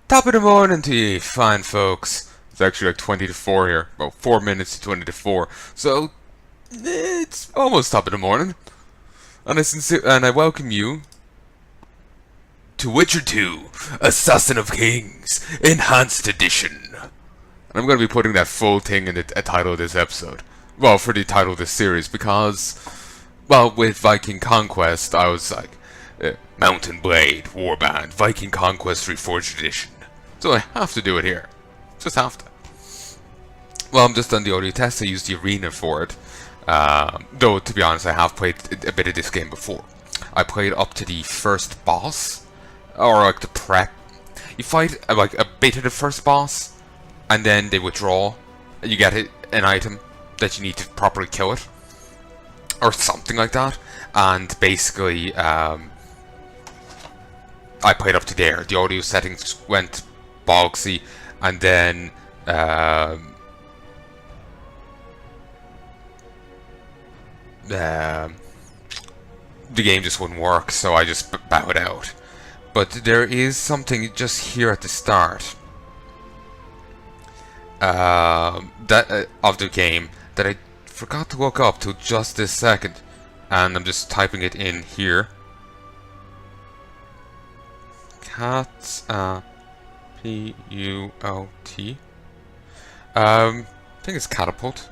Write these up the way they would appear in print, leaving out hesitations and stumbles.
Top of the morning to you, fine folks. It's actually like 20 to 4 here. Well, 4 minutes to 20 to 4. So, it's almost top of the morning. And I welcome you to Witcher 2, Assassin of Kings, Enhanced Edition. And I'm going to be putting that full thing in the title of this episode. Well, for the title of this series, because, well, with Viking Conquest, I was like, Mountain Blade, Warband, Viking Conquest Reforged Edition. So I have to do it here. Just have to. Well, I'm just on the audio test. I used the arena for it. Though, to be honest, I have played a bit of this game before. I played up to the first boss, or like the prep. You fight like a bit of the first boss, and then they withdraw. And you get an item that you need to properly kill it, or something like that. And basically, I played up to there. The audio settings went bogsy, and then the game just wouldn't work, so I just bowed out. But there is something just here at the start of the game that I forgot to look up till just this second, and I'm just typing it in here. Cat P-U-L-T. I think it's catapult.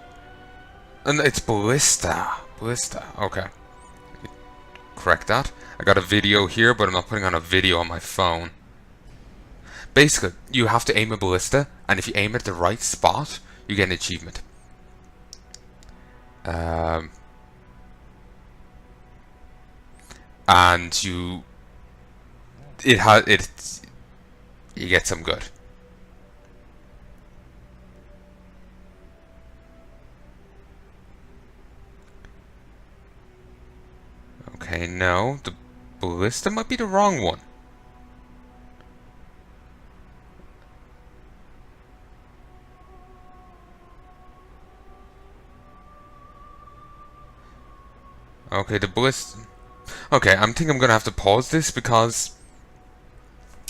And it's ballista. Ballista, okay. Correct that. I got a video here, but I'm not putting on a video on my phone. Basically, you have to aim a ballista, and if you aim at the right spot, you get an achievement. And you get some good. Okay, no, the ballista might be the wrong one. Okay, the ballista. Okay, I think I'm gonna have to pause this because.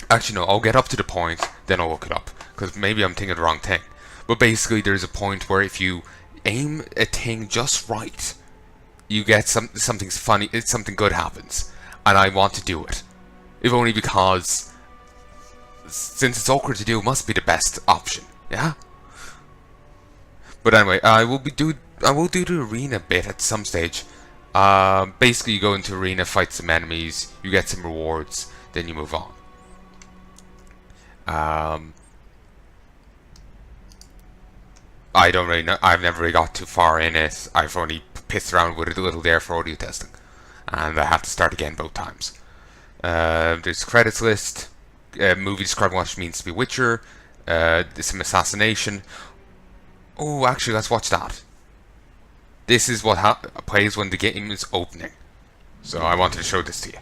Actually, no, I'll get up to the point, then I'll look it up. Because maybe I'm thinking the wrong thing. But basically, there's a point where if you aim a thing just right, you get something's funny, something good happens. And I want to do it. If only because, since it's awkward to do, it must be the best option. Yeah? But anyway, I will do the arena bit at some stage. Basically, you go into arena, fight some enemies, you get some rewards, then you move on. I don't really know. I've never really got too far in it. I've only pissed around with it a little there for audio testing, and I have to start again both times. There's a credits list, movie describing what it means to be Witcher. There's some Assassination. Oh, actually, let's watch that. This is what plays when the game is opening. So I wanted to show this to you.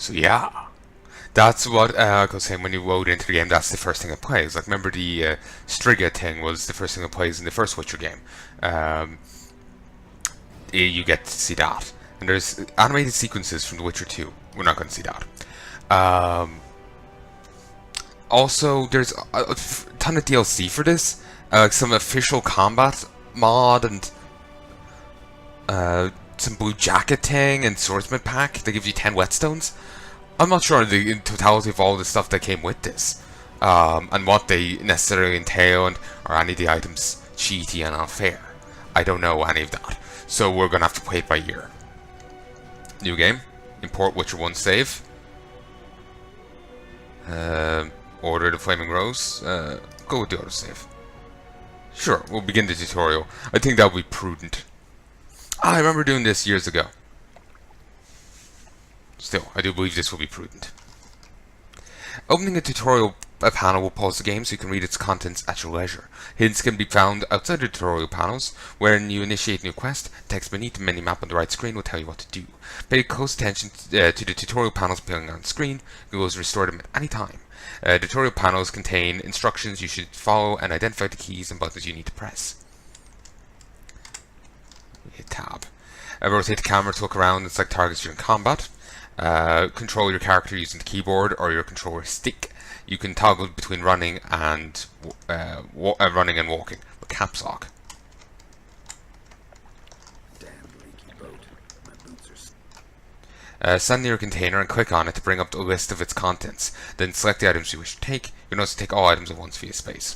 So yeah, that's what I was saying. When you load into the game, that's the first thing it plays. Like, remember the Striga thing was the first thing it plays in the first Witcher game. Um, you get to see that. And there's animated sequences from The Witcher 2. We're not going to see that. Also, there's a ton of DLC for this. Some official combat mod and some blue jacket thing and swordsman pack that gives you 10 whetstones. I'm not sure the totality of all the stuff that came with this. And what they necessarily entail, and are any of the items cheaty and unfair. I don't know any of that. So we're going to have to play it by ear. New game. Import Witcher 1 save. Order the Flaming Rose. Go with the autosave. Sure, we'll begin the tutorial. I think that would be prudent. I remember doing this years ago. Still, I do believe this will be prudent. Opening a tutorial panel will pause the game so you can read its contents at your leisure. Hints can be found outside the tutorial panels. When you initiate a new quest, text beneath the minimap on the right screen will tell you what to do. Pay close attention to the tutorial panels appearing on the screen. Google will restore them at any time. Tutorial panels contain instructions you should follow and identify the keys and buttons you need to press. Hit tab. Rotate the camera to look around and select targets during combat. Control your character using the keyboard or your controller stick. You can toggle between running and walking with caps lock. Damn leaky boat. My boots are... Stand near a container and click on it to bring up the list of its contents. Then select the items you wish to take. You can also take all items at once via space.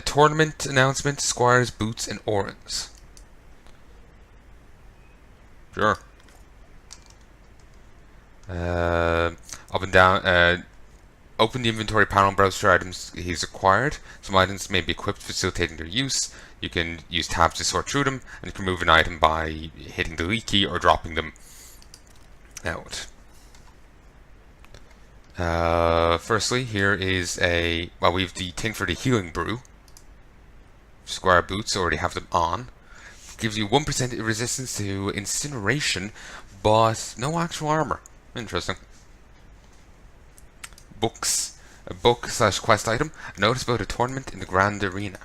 Tournament announcement: Squires, boots, and orens. Sure. Up and down. Open the inventory panel and browse for items he's acquired. Some items may be equipped, facilitating their use. You can use tabs to sort through them, and you can move an item by hitting the delete key or dropping them out. Firstly, here is we have the thing for the healing brew. Squire boots, already have them on. Gives you 1% resistance to incineration, but no actual armor. Interesting. Books. A book/quest item. A notice about a tournament in the Grand Arena.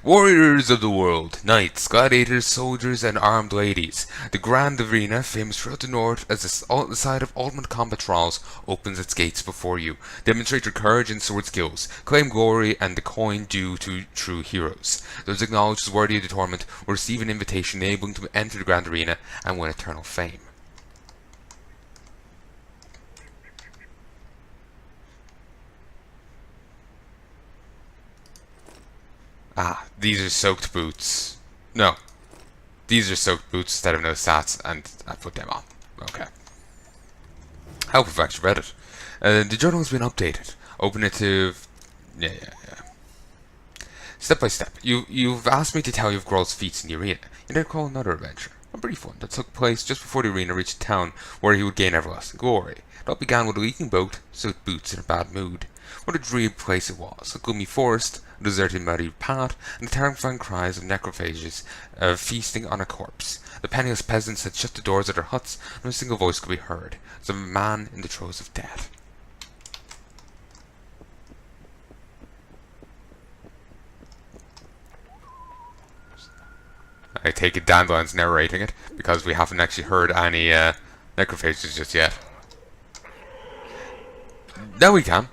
Warriors of the world, knights, gladiators, soldiers, and armed ladies. The Grand Arena, famous throughout the north as the site of ultimate combat trials, opens its gates before you. Demonstrate your courage and sword skills. Claim glory and the coin due to true heroes. Those acknowledged as worthy of the tournament will receive an invitation enabling them to enter the Grand Arena and win eternal fame. Ah, these are soaked boots. No. These are soaked boots instead of no stats, and I put them on. Okay. I hope I've actually read it. The journal has been updated. Open it to... Yeah. Step by step. You've asked me to tell you of Geralt's feats in the arena. You then recall another adventure. A brief one that took place just before the arena reached a town where he would gain everlasting glory. It all began with a leaking boat, soaked boots, in a bad mood. What a dreary place it was. A gloomy forest, a deserted muddy path, and the terrifying cries of necrophages feasting on a corpse. The penniless peasants had shut the doors of their huts, and not a single voice could be heard. It was a man in the throes of death. I take it Dandelion's narrating it, because we haven't actually heard any necrophages just yet. Now we can.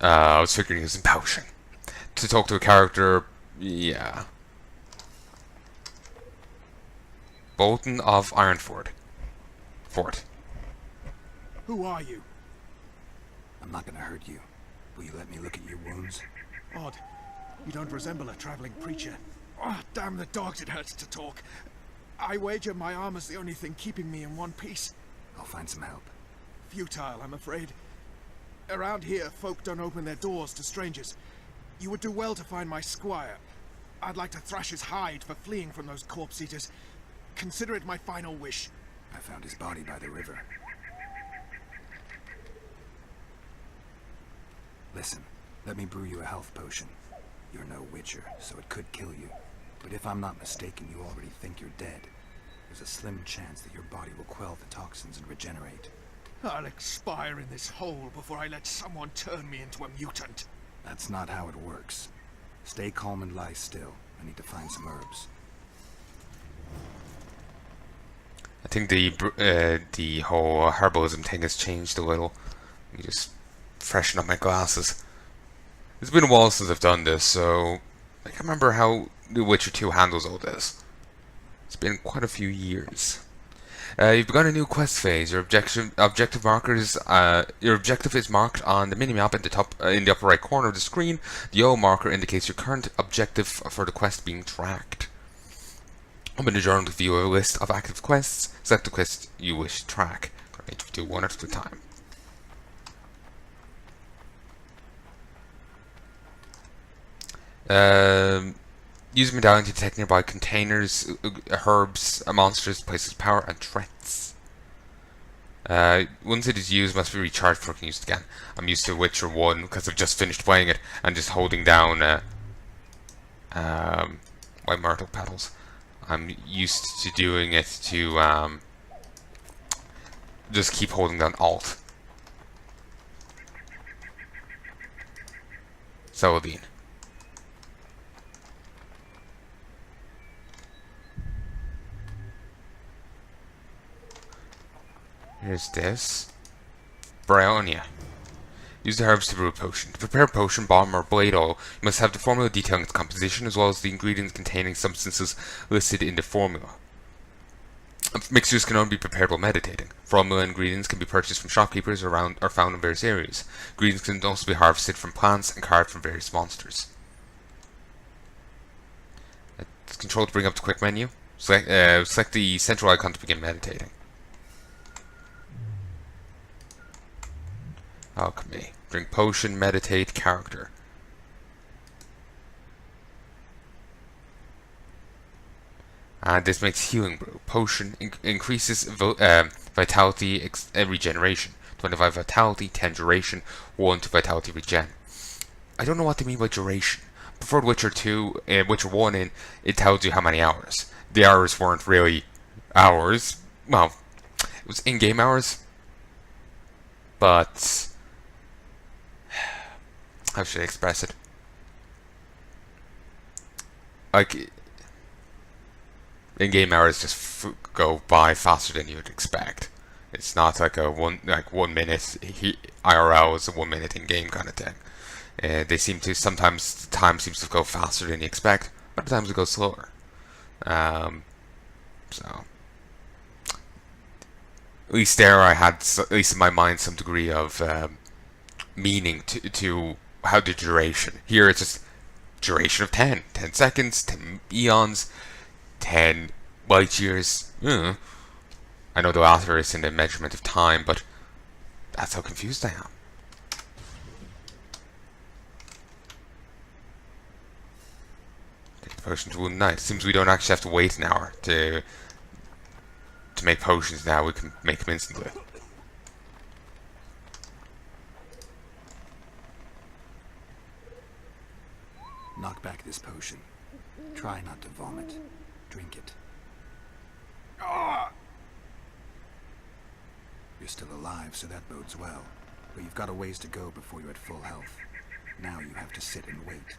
I was figuring using potion. To talk to a character, yeah. Bolton of Ironford. Fort. Who are you? I'm not gonna hurt you. Will you let me look at your wounds? Odd. You don't resemble a traveling preacher. Oh, damn the dogs, it hurts to talk. I wager my armor's the only thing keeping me in one piece. I'll find some help. Futile, I'm afraid. Around here, folk don't open their doors to strangers. You would do well to find my squire. I'd like to thrash his hide for fleeing from those corpse eaters. Consider it my final wish. I found his body by the river. Listen, let me brew you a health potion. You're no witcher, so it could kill you. But if I'm not mistaken, you already think you're dead. there's a slim chance that your body will quell the toxins and regenerate. I'll expire in this hole before I let someone turn me into a mutant. That's not how it works. Stay calm and lie still. I need to find some herbs. I think the whole herbalism thing has changed a little. Let me just freshen up my glasses. It's been a while since I've done this, so I can't remember how The Witcher 2 handles all this. It's been quite a few years. You've begun a new quest phase. Your objective markers. Your objective is marked on the minimap in the top, in the upper right corner of the screen. The yellow marker indicates your current objective for the quest being tracked. Open the journal to view a list of active quests. Select the quest you wish to track. I'm going to do one at a time. Use medallion to detect nearby containers, herbs, monsters, places of power, and threats. Once it is used, must be recharged before it can be used again. I'm used to Witcher 1 because I've just finished playing it and just holding down white myrtle petals. I'm used to doing it to just keep holding down Alt. Saladin. Here's this. Bryonia. Use the herbs to brew a potion. To prepare a potion, balm, or blade oil, you must have the formula detailing its composition, as well as the ingredients containing substances listed in the formula. Mixtures can only be prepared while meditating. Formula ingredients can be purchased from shopkeepers or found in various areas. Ingredients can also be harvested from plants and carved from various monsters. Control to bring up the quick menu. Select the central icon to begin meditating. Alchemy. Drink potion, meditate, character. And this makes healing brew. Potion increases vitality regeneration. 25 vitality, 10 duration, 1 to vitality regen. I don't know what they mean by duration. Preferred Witcher 2, Witcher 1 it tells you how many hours. The hours weren't really hours. Well, it was in-game hours. But how should I express it? Like, in-game hours just go by faster than you'd expect. It's not like a 1 minute IRL is a 1 minute in-game kind of thing. They seem to sometimes time seems to go faster than you expect. Other times it goes slower. So at least there I had, at least in my mind, some degree of meaning to how the duration. Here it's just duration of 10 seconds, 10 eons, 10 light years. I know the latter is in the measurement of time, but that's how confused I am. Take the potion to wound knight. Seems we don't actually have to wait an hour to make potions now. We can make them instantly. Knock back this potion. Try not to vomit. Drink it. You're still alive, so that bodes well. But you've got a ways to go before you're at full health. Now you have to sit and wait.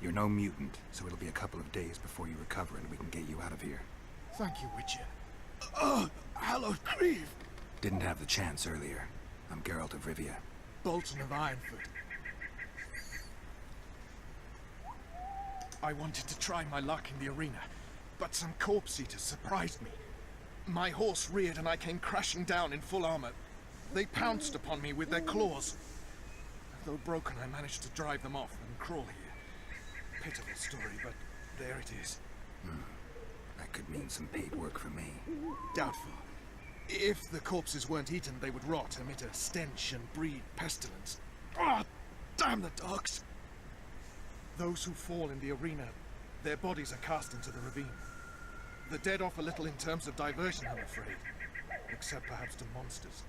You're no mutant, so it'll be a couple of days before you recover and we can get you out of here. Thank you, Witcher. Hallowed Grieve! Didn't have the chance earlier. I'm Geralt of Rivia. Bolton of Ironford. I wanted to try my luck in the arena, but some corpse eaters surprised me. My horse reared and I came crashing down in full armor. They pounced upon me with their claws. Though broken, I managed to drive them off and crawl here. Pitiful story, but there it is. That could mean some paid work for me. Doubtful. If the corpses weren't eaten, they would rot, emit a stench, and breed pestilence. Damn the dogs! Those who fall in the arena, their bodies are cast into the ravine. The dead offer little in terms of diversion, I'm afraid. Except perhaps to monsters.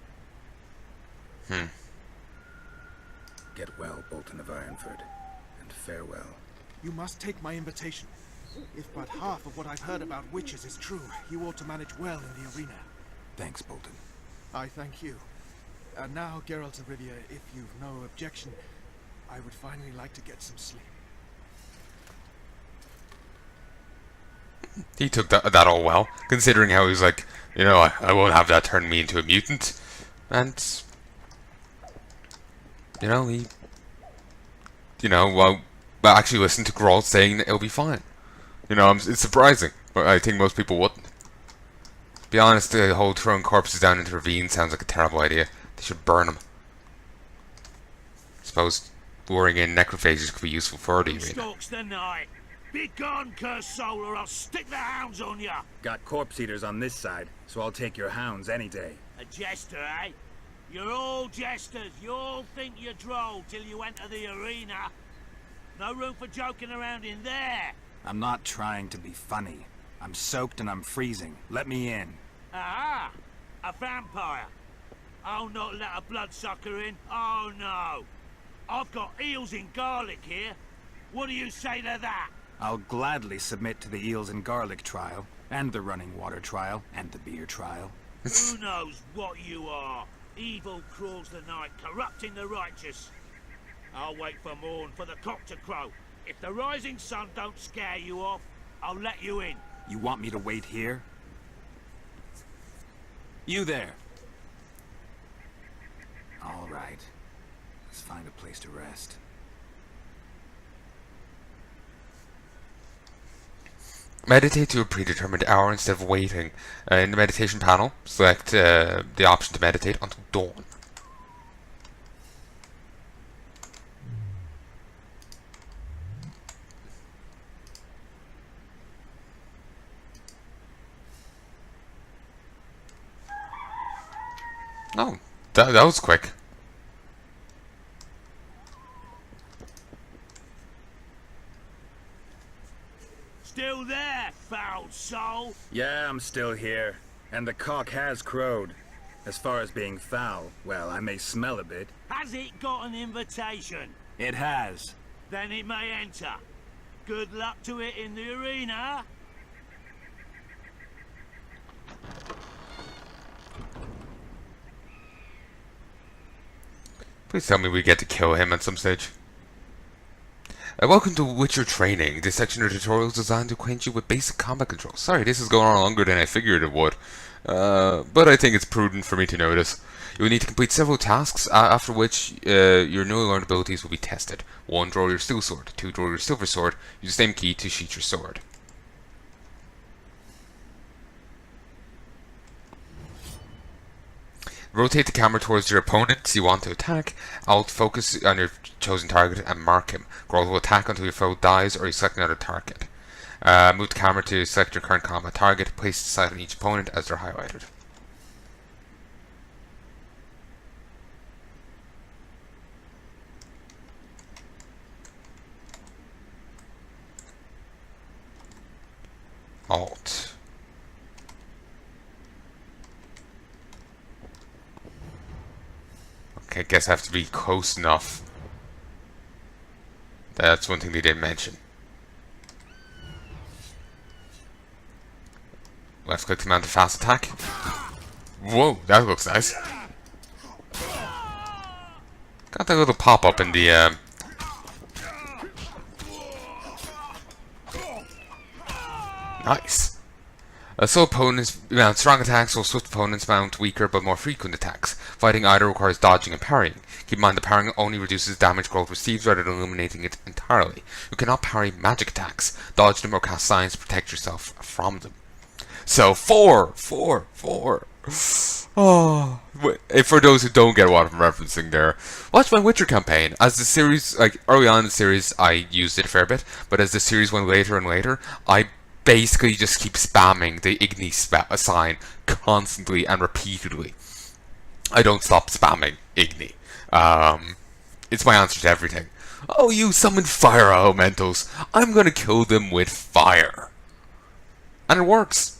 Get well, Bolton of Ironford, and farewell. You must take my invitation. If but half of what I've heard about witches is true, you ought to manage well in the arena. Thanks, Bolton. I thank you. And now, Geralt of Rivia, if you've no objection, I would finally like to get some sleep. He took that all well, considering how he was like, you know, I won't have that turn me into a mutant. And, you know, he, you know, well, actually listened to Geralt saying that it'll be fine. You know, it's surprising, but I think most people wouldn't. To be honest, the whole throwing corpses down into ravines sounds like a terrible idea. They should burn them. I suppose luring in necrophages could be useful for the arena. Stalks the night. Be gone, cursed soul, or I'll stick the hounds on ya! Got corpse eaters on this side, so I'll take your hounds any day. A jester, eh? You're all jesters. You all think you're droll till you enter the arena. No room for joking around in there. I'm not trying to be funny. I'm soaked and I'm freezing. Let me in. Ah, a vampire. I'll not let a bloodsucker in. Oh no. I've got eels in garlic here. What do you say to that? I'll gladly submit to the eels and garlic trial, and the running water trial, and the beer trial. Who knows what you are? Evil crawls the night, corrupting the righteous. I'll wait for morn for the cock to crow. If the rising sun don't scare you off, I'll let you in. You want me to wait here? You there. All right. Let's find a place to rest. Meditate to a predetermined hour instead of waiting. In the meditation panel, select the option to meditate until dawn. Oh, that was quick. Still there, foul soul? Yeah, I'm still here. And the cock has crowed. As far as being foul, well, I may smell a bit. Has it got an invitation? It has. Then it may enter. Good luck to it in the arena. Please tell me we get to kill him at some stage. Welcome to Witcher Training. This section of tutorials is designed to acquaint you with basic combat controls. Sorry, this is going on longer than I figured it would. But I think it's prudent for me to notice. You will need to complete several tasks, after which your newly learned abilities will be tested. 1. Draw your steel sword. 2. Draw your silver sword. Use the same key to sheath your sword. Rotate the camera towards your opponent you want to attack. Alt focus on your chosen target and mark him. Geralt will attack until your foe dies or you select another target. Move the camera to select your current combat target. Place the sight on each opponent as they're highlighted. Alt. Okay, I guess I have to be close enough. That's one thing they didn't mention. Left click to mount a fast attack. Whoa, that looks nice. Got that little pop up in the nice. So opponents mount strong attacks, while swift opponents mount weaker but more frequent attacks. Fighting either requires dodging and parrying. Keep in mind that parrying only reduces damage Geralt receives rather than eliminating it entirely. You cannot parry magic attacks, dodge them or cast signs to protect yourself from them. So 4. Oh, for those who don't get what I'm referencing there, watch my Witcher campaign. As the series, like early on in the series, I used it a fair bit, but as the series went later and later, I basically just keep spamming the Igni sign constantly and repeatedly. I don't stop spamming Igni. It's my answer to everything. Oh, you summoned fire elementals. I'm gonna kill them with fire. And it works.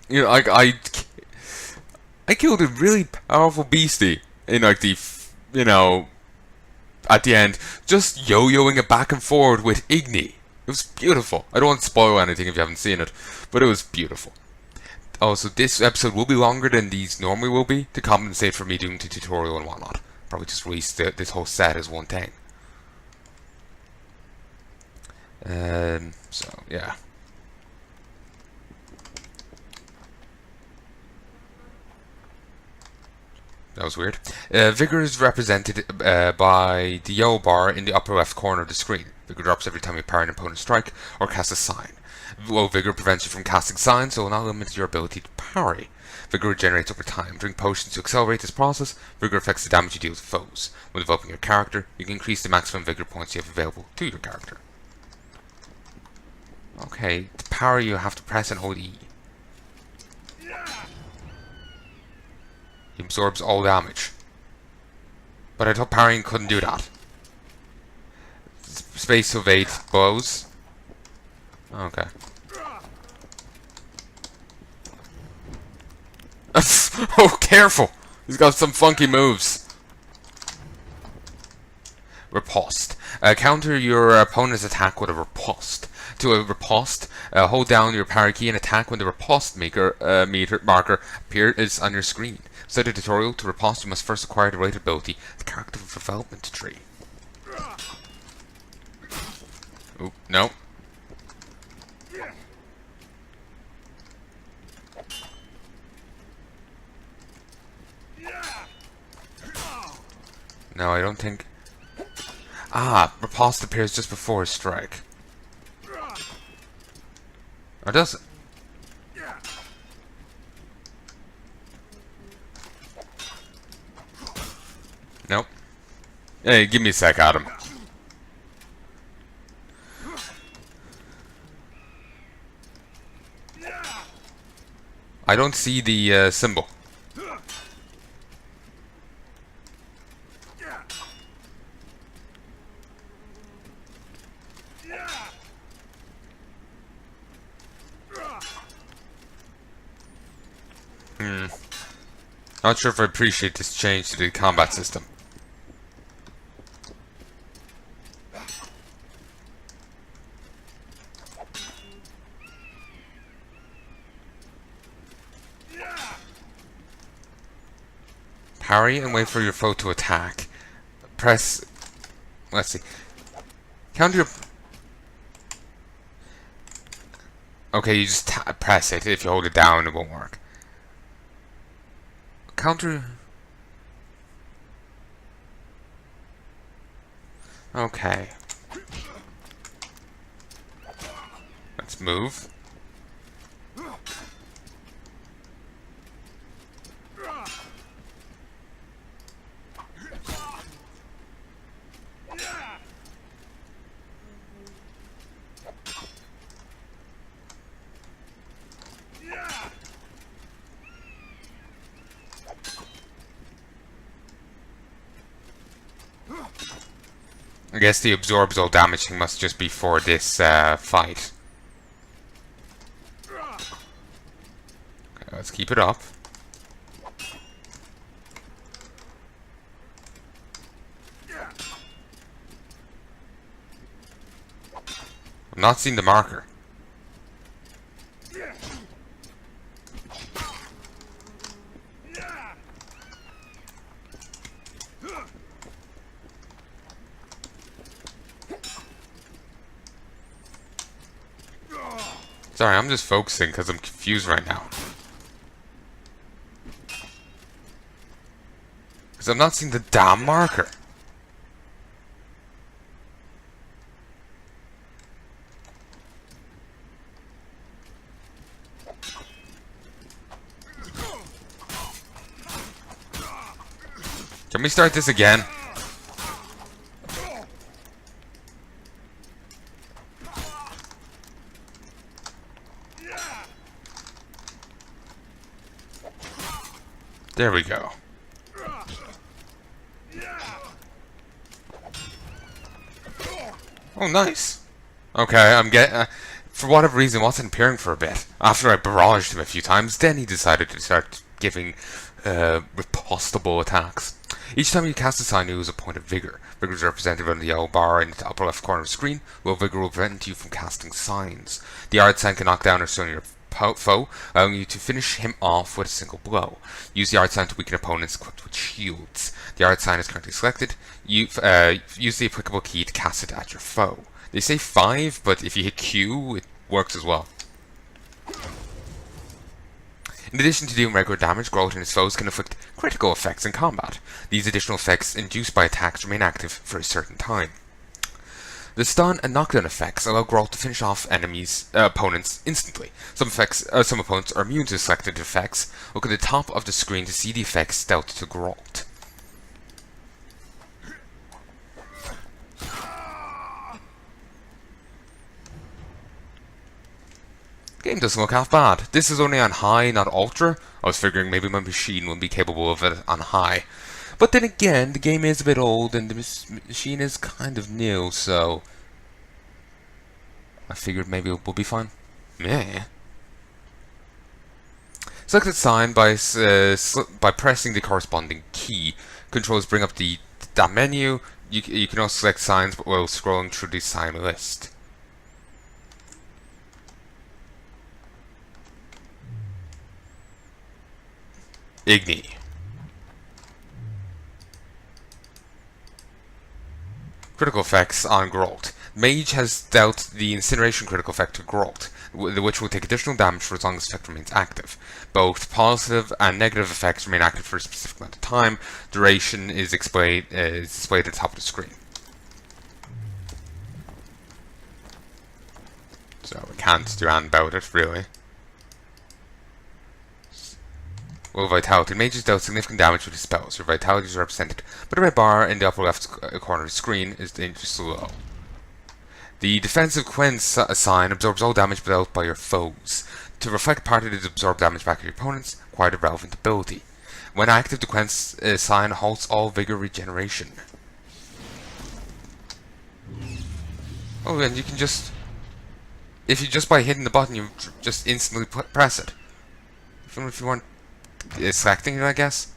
You know, I killed a really powerful beastie in like the, you know, at the end, just yo-yoing it back and forward with Igni. It was beautiful. I don't want to spoil anything if you haven't seen it, but it was beautiful. Also, this episode will be longer than these normally will be, to compensate for me doing the tutorial and whatnot. Probably just release this whole set as one thing. So, yeah. That was weird. Vigor is represented by the yellow bar in the upper left corner of the screen. Vigor drops every time you parry an opponent's strike or cast a sign. Low Vigor prevents you from casting signs, so will not limit your ability to parry. Vigor regenerates over time. Drink potions to accelerate this process. Vigor affects the damage you deal to foes. When developing your character, you can increase the maximum Vigor points you have available to your character. Okay, to parry you have to press and hold E. He absorbs all damage. But I thought parrying couldn't do that. Space to evade blows. Okay. Oh, careful! He's got some funky moves. Riposte. Counter your opponent's attack with a riposte. To a riposte, hold down your parry key and attack when the riposte marker appears on your screen. Inside the tutorial, to riposte you must first acquire the right ability, the character development tree. Oop, no. No, I don't think... Ah, riposte appears just before his strike. Or does it? Nope. Hey, give me a sec, Adam. I don't see the symbol. Not sure if I appreciate this change to the combat system. Parry and wait for your foe to attack. Press... Let's see. Counter your... Okay, you just press it. If you hold it down, it won't work. Counter... Okay. Let's move. I guess the absorbs all damage thing must just be for this fight. Okay, let's keep it up. I'm not seeing the marker. Sorry, I'm just focusing because I'm confused right now. Because I'm not seeing the damn marker. Can we start this again? There we go. Oh, nice. Okay, I'm getting... for whatever reason, wasn't appearing for a bit. After I barraged him a few times, then he decided to start giving ripostable attacks. Each time you cast a sign, you lose a point of vigor. Vigor is represented on the yellow bar in the upper left corner of the screen, while vigor will prevent you from casting signs. The yard sign can knock down or stun your foe, allowing you to finish him off with a single blow. Use the yard sign to weaken opponents equipped with shields. The yard sign is currently selected. Use the applicable key to cast it at your foe. They say 5, but if you hit Q, it works as well. In addition to dealing regular damage, Geralt and his foes can inflict critical effects in combat. These additional effects induced by attacks remain active for a certain time. The stun and knockdown effects allow Geralt to finish off opponents instantly. Some opponents are immune to selected effects. Look at the top of the screen to see the effects dealt to Geralt. Game doesn't look half bad. This is only on high, not ultra. I was figuring maybe my machine wouldn't be capable of it on high. But then again, the game is a bit old and the machine is kind of new, so I figured maybe it will be fine. Yeah. Select the sign by pressing the corresponding key. Controls bring up that menu. You can also select signs while scrolling through the sign list. Igni. Critical effects on Geralt. Mage has dealt the incineration critical effect to Geralt, which will take additional damage for as long as the effect remains active. Both positive and negative effects remain active for a specific amount of time. Duration is displayed at the top of the screen. So we can't do anything about it, really. Well, vitality. Mages dealt significant damage with his spells. Your vitality is represented by the red bar in the upper left corner of the screen is dangerously low. The defensive QUEN sign absorbs all damage dealt by your foes. To reflect part of the absorbed damage back to your opponents, quite a relevant ability. When active, the QUEN sign halts all vigor regeneration. Oh, and you can just... If you just by hitting the button, you just instantly press it. Even if you want... selecting it, I guess.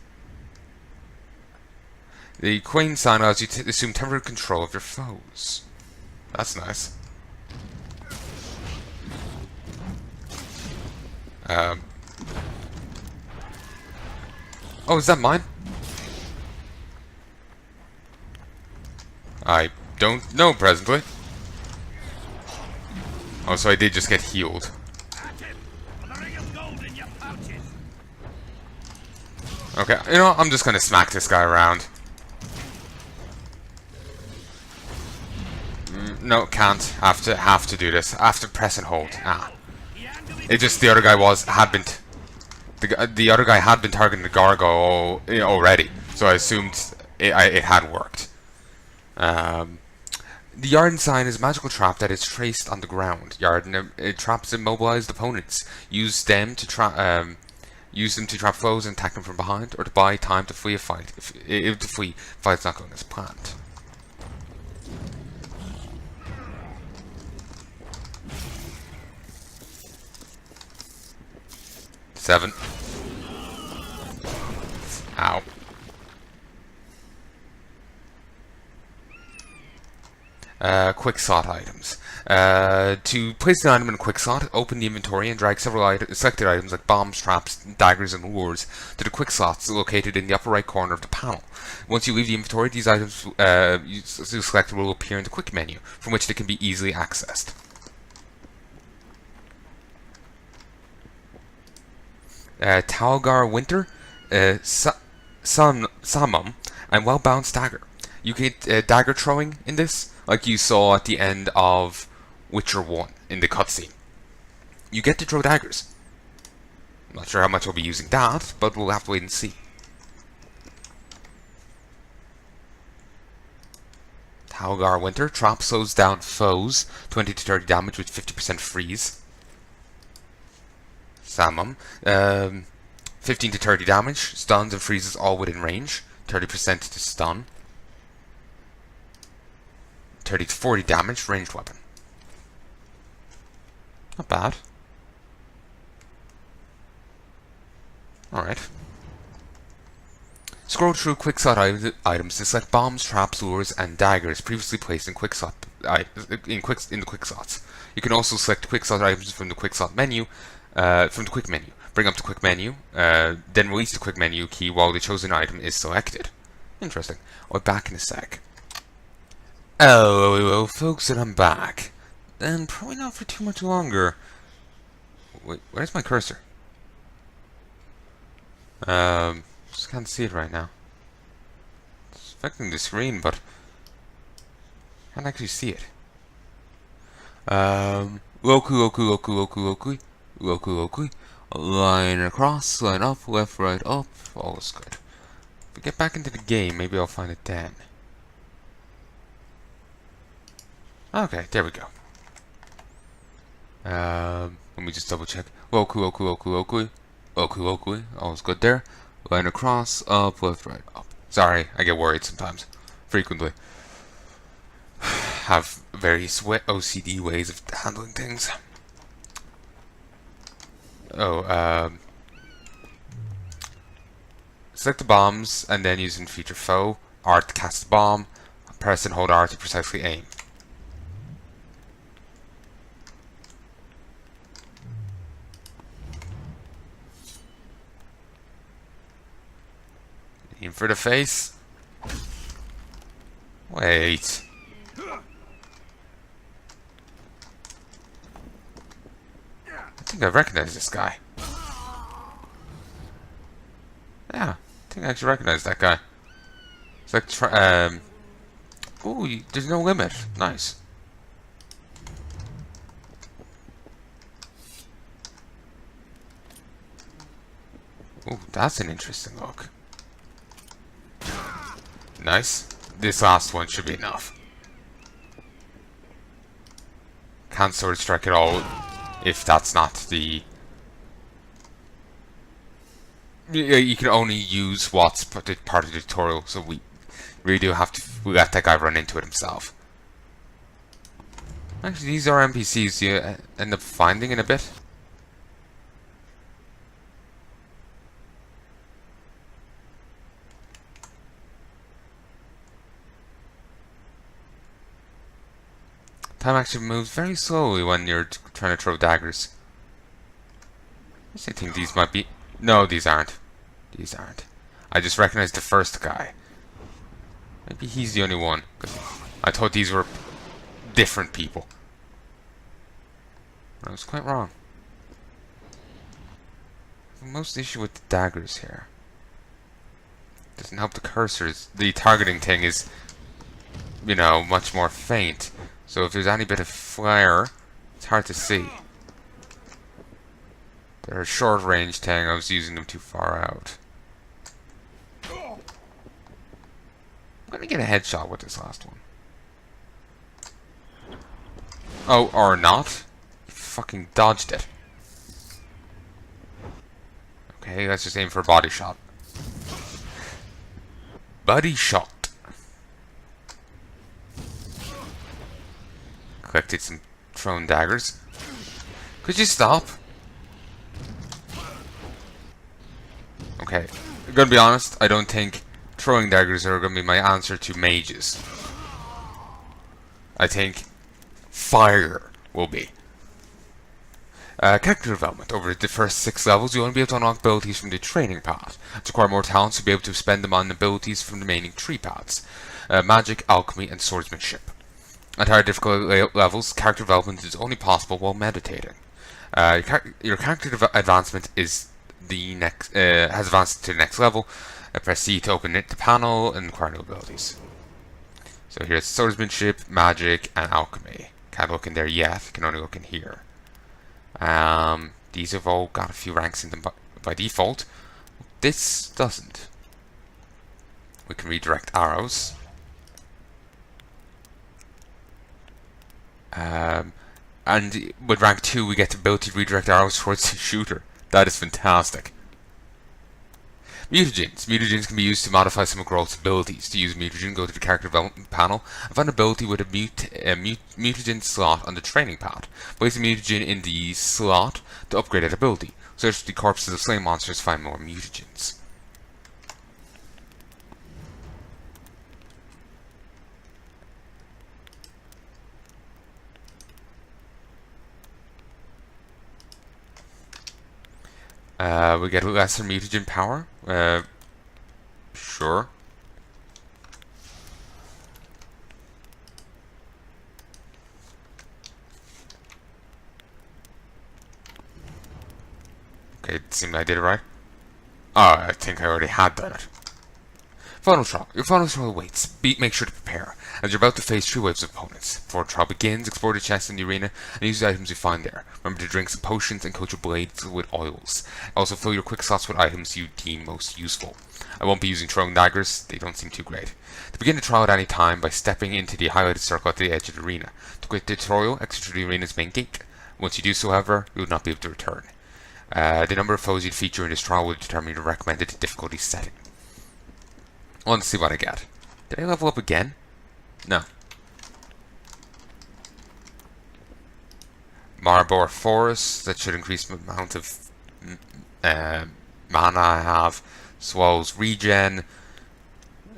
The QUEN sign allows you to assume temporary control of your foes. That's nice. Oh, is that mine? I don't know presently. Oh, so I did just get healed. Okay, you know, I'm just gonna smack this guy around. No, can't. Have to do this. I have to press and hold. Ah. It just, the other guy the other guy had been targeting the gargoyle already, so I assumed it had worked. The YRDEN sign is a magical trap that is traced on the ground. YRDEN traps immobilized opponents. Use them to trap foes and attack them from behind, or to buy time to flee a fight if the fight's not going as planned. Seven. Ow. QUICKSLOT items. To place an item in a QUICKSLOT, open the inventory and drag several selected items like bombs, traps, daggers, and lures to the QUICKSLOTs located in the upper right corner of the panel. Once you leave the inventory, these items you selected will appear in the quick menu, from which they can be easily accessed. Talgar Winter, Samum, and Well-Balanced Dagger. You get dagger throwing in this, like you saw at the end of Witcher 1 in the cutscene. You get to throw daggers. I'm not sure how much I'll be using that, but we'll have to wait and see. Talgar Winter, trap slows down foes, 20 to 30 damage with 50% freeze. Samum, 15 to 30 damage, stuns and freezes all within range, 30% to stun. 30 to 40 damage, ranged weapon. Not bad. Alright. Scroll through QUICKSLOT items to select bombs, traps, lures, and daggers previously placed in in the quick slots. You can also select QUICKSLOT items from the QUICKSLOT menu, from the quick menu. Bring up the quick menu, then release the quick menu key while the chosen item is selected. Interesting. I'll be back in a sec. Oh, folks, and I'm back. And probably not for too much longer. Wait, where's my cursor? Just can't see it right now. It's affecting the screen, but can't actually see it. Locally. Line across, line up, left, right, up. All is good. If we get back into the game, maybe I'll find it then. Okay, there we go. Let me just double check. Locally. All's good there. Line across, up, left, right, up. Sorry, I get worried sometimes. Frequently. Have various OCD ways of handling things. Select the bombs, and then using feature foe, R to cast the bomb, press and hold R to precisely aim. Aim for the face. Wait. I think I recognize this guy. Yeah, I think I actually recognize that guy. It's like, ooh, there's no limit. Nice. Ooh, that's an interesting look. Nice. This last one should be enough. Can't sword strike at all if that's not the... You can only use what's part of the tutorial, so we really do have to let that guy run into it himself. Actually, these are NPCs you end up finding in a bit. Time actually moves very slowly when you're trying to throw daggers. I think these might be... No, these aren't. These aren't. I just recognized the first guy. Maybe he's the only one. I thought these were different people. I was quite wrong. The most issue with the daggers here. Doesn't help the cursors. The targeting thing is, you know, much more faint. So if there's any bit of flare, it's hard to see. They're a short range thing, I was using them too far out. I'm gonna get a headshot with this last one. Oh, or not. You fucking dodged it. Okay, let's just aim for a body shot. Body shot. Collected some thrown daggers. Could you stop? Okay, I'm gonna be honest, I don't think throwing daggers are gonna be my answer to mages. I think fire will be. Character development. Over the first 6 levels, you will only be able to unlock abilities from the training path. To acquire more talents, you'll be able to spend them on abilities from the remaining 3 paths. Magic, alchemy, and swordsmanship. At higher difficulty levels, character development is only possible while meditating. Your character advancement is the next has advanced to the next level. Press C to open the panel and acquire new abilities. So here's swordsmanship, magic, and alchemy. Can't look in there yet. Can only look in here. These have all got a few ranks in them by default. This doesn't. We can redirect arrows. And with rank 2 we get the ability to redirect arrows towards the shooter. That is fantastic. Mutagens. Mutagens can be used to modify some of Geralt's abilities. To use mutagen, go to the character development panel and find an ability with a mutagen slot on the training pad. Place the mutagen in the slot to upgrade that ability. Search the corpses of slain monsters to find more mutagens. We get lesser mutagen power. Sure. Okay, it seemed I did it right. Oh, I think I already had done it. Final trial. Your final trial awaits. Make sure to prepare, as you're about to face 3 waves of opponents. Before the trial begins, explore the chests in the arena and use the items you find there. Remember to drink some potions and coat your blades with oils. Also fill your quick slots with items you deem most useful. I won't be using throwing daggers, they don't seem too great. To begin the trial at any time by stepping into the highlighted circle at the edge of the arena. To quit the tutorial, exit through the arena's main gate. Once you do so, however, you will not be able to return. The number of foes you defeat during this trial will determine your recommended difficulty setting. I want to see what I get. Did I level up again? No. Maribor Forest, that should increase the amount of mana I have. Swallow's Regen,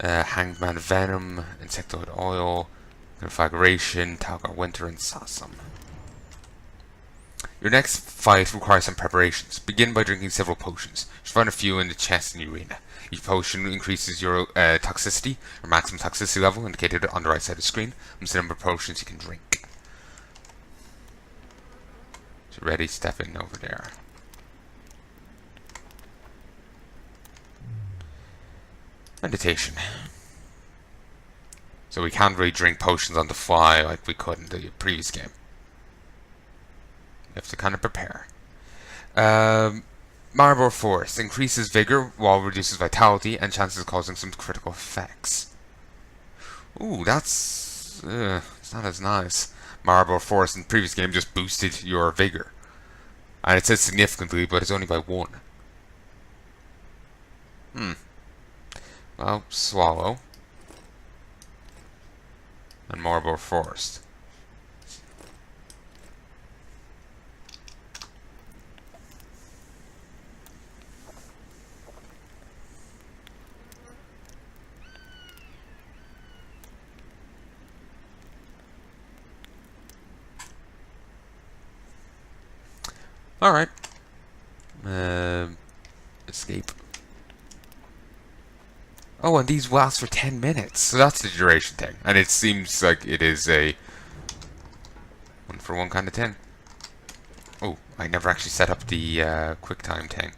Hangman Venom, Insectoid Oil, Conflagration, Talgar Winter, and Sassum. Your next fight requires some preparations. Begin by drinking several potions. You should find a few in the chest in the arena. Each potion increases your toxicity, or maximum toxicity level, indicated on the right side of the screen, and the number of potions you can drink. So ready, step in over there. Meditation. So we can't really drink potions on the fly like we could in the previous game. We have to kind of prepare. Maribor Forest increases vigor while reduces vitality and chances of causing some critical effects. Ooh, it's not as nice. Maribor Forest in the previous game just boosted your vigor. And it says significantly, but it's only by 1. Well, Swallow. And Maribor Forest. Alright. Escape. Oh, and these last for 10 minutes. So that's the duration thing. And it seems like it is a 1-for-1 kind of thing. Oh, I never actually set up the quick time thing.